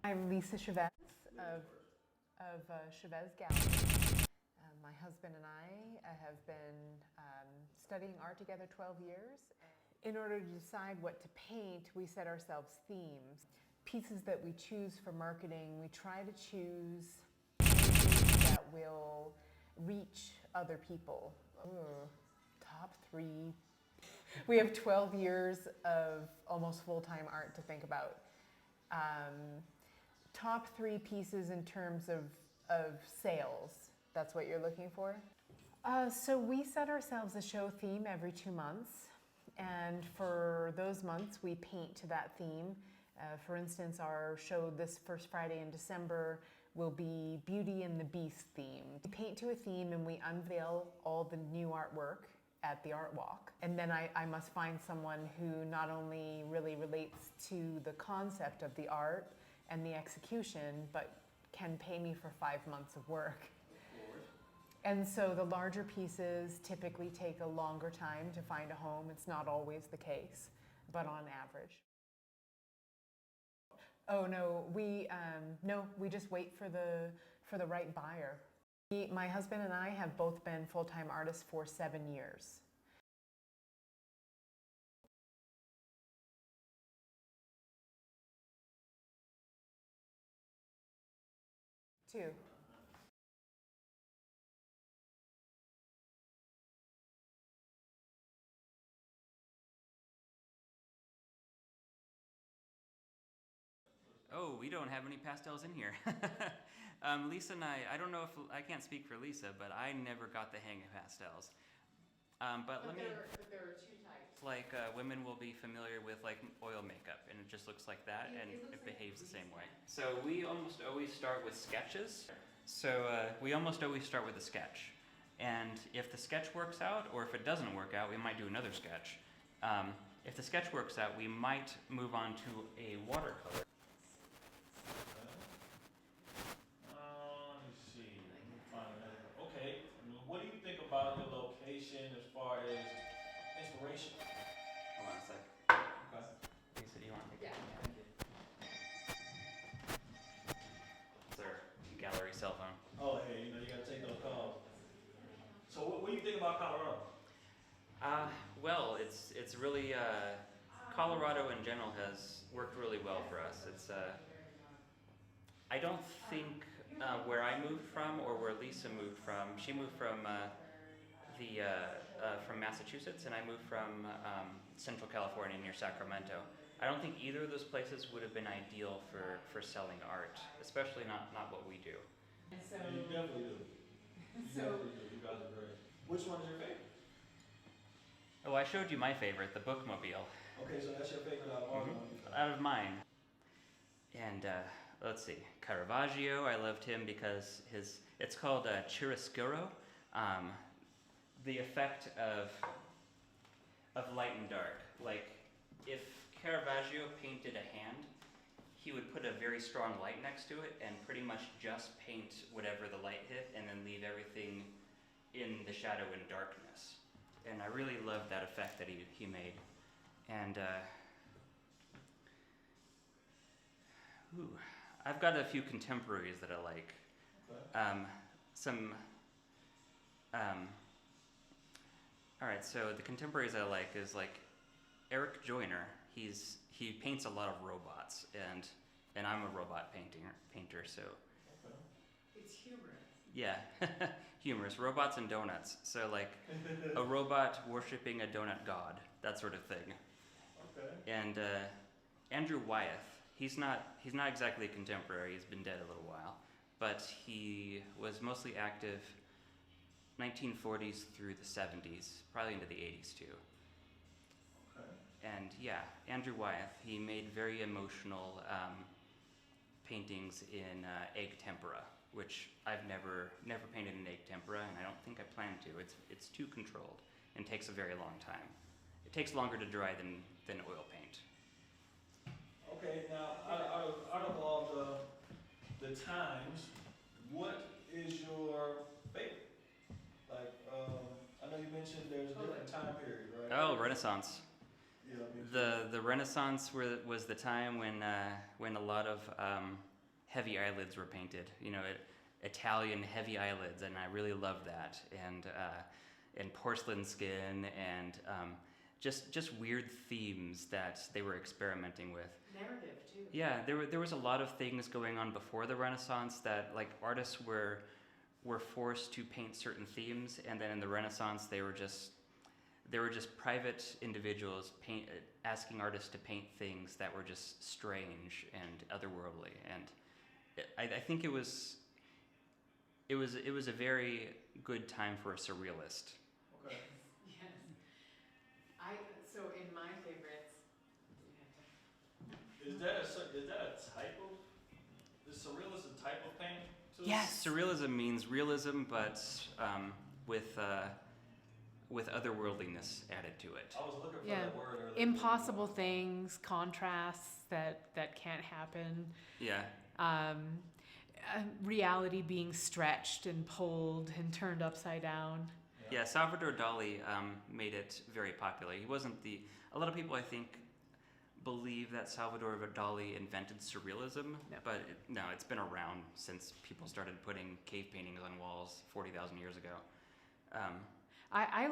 I'm Lisa Chavez of Chavez Gallery. My husband and I have been studying art together 12 years. In order to decide what to paint, we set ourselves themes. Pieces that we choose for marketing, we try to choose pieces that will reach other people. Top three. We have 12 years of almost full-time art to think about. Top three pieces in terms of sales. That's what you're looking for? So we set ourselves a show theme every 2 months. And for those months, we paint to that theme. For instance, our show this first Friday in December will be Beauty and the Beast theme. We paint to a theme and we unveil all the new artwork at the art walk. And then I must find someone who not only really relates to the concept of the art and the execution, but can pay me for 5 months of work. And so the larger pieces typically take a longer time to find a home. It's not always the case, but on average. Oh no, we just wait for the right buyer. My husband and I have both been full-time artists for 7 years. Two. Oh, we don't have any pastels in here. Lisa and I don't know if, I can't speak for Lisa, but I never got the hang of pastels. But let me, There are two types. like women will be familiar with like oil makeup and it just looks like that and it behaves the same way. So we almost always start with sketches. So we almost always start with a sketch. And if the sketch works out or if it doesn't work out, we might do another sketch. If the sketch works out, we might move on to a watercolor. Let me see. Let me find another. Okay. What do you think about the location as far as inspiration? Hold on a sec. Okay. Lisa, do you want to take Yeah. It's our gallery cell phone. Oh, hey, you gotta take those calls. So, what do you think about Colorado? Well, it's really Colorado in general has worked really well for us. It's I don't think where I moved from or where Lisa moved from. She moved from from Massachusetts, and I moved from Central California near Sacramento. I don't think either of those places would have been ideal for selling art, especially not what we do. So, Yeah, you definitely do. You definitely do. You guys are great. Which one is your favorite? Oh, I showed you my favorite, the bookmobile. Okay, so that's your favorite out of all of them. Out of mine. And let's see, Caravaggio, I loved him because it's called chiaroscuro. The effect of light and dark. Like if Caravaggio painted a hand, he would put a very strong light next to it and pretty much just paint whatever the light hit and then leave everything in the shadow and darkness. And I really loved that effect that he made. And I've got a few contemporaries that I like. Okay. All right, so the contemporaries I like is like Eric Joyner. He paints a lot of robots, and I'm a robot painter, so. Okay. it's humorous. Yeah, humorous, robots and donuts. So like a robot worshiping a donut god, that sort of thing. Okay. And Andrew Wyeth, he's not exactly a contemporary. He's been dead a little while, but he was mostly active 1940s through the 70s, probably into the 80s too. Okay. And yeah, Andrew Wyeth, he made very emotional paintings in egg tempera, which I've never painted in egg tempera, and I don't think I plan to. It's too controlled and takes a very long time. It takes longer to dry than oil paint. Okay, now out of all the times, what is your favorite? Like, I know you mentioned there's a different time period, right? Oh, Renaissance. Yeah, The Renaissance was the time when a lot of heavy eyelids were painted. Italian heavy eyelids, and I really loved that. And porcelain skin, and just weird themes that they were experimenting with. Narrative too. Yeah, there was a lot of things going on before the Renaissance that like artists were forced to paint certain themes, and then in the Renaissance they were just private individuals asking artists to paint things that were just strange and otherworldly, and I think it was a very good time for a surrealist. Okay. Yes. So in my favorites, Is that a type of? Is surrealist a type of painting? Too? Yes. Surrealism means realism, but with otherworldliness added to it. I was looking for Yeah. that word earlier. impossible things, contrasts that can't happen. Yeah, Reality being stretched and pulled and turned upside down. yeah. Salvador Dali made it very popular. He wasn't a lot of people, I think, believe that Salvador Dali invented surrealism, No. but it's been around since people started putting cave paintings on walls 40,000 years ago. I like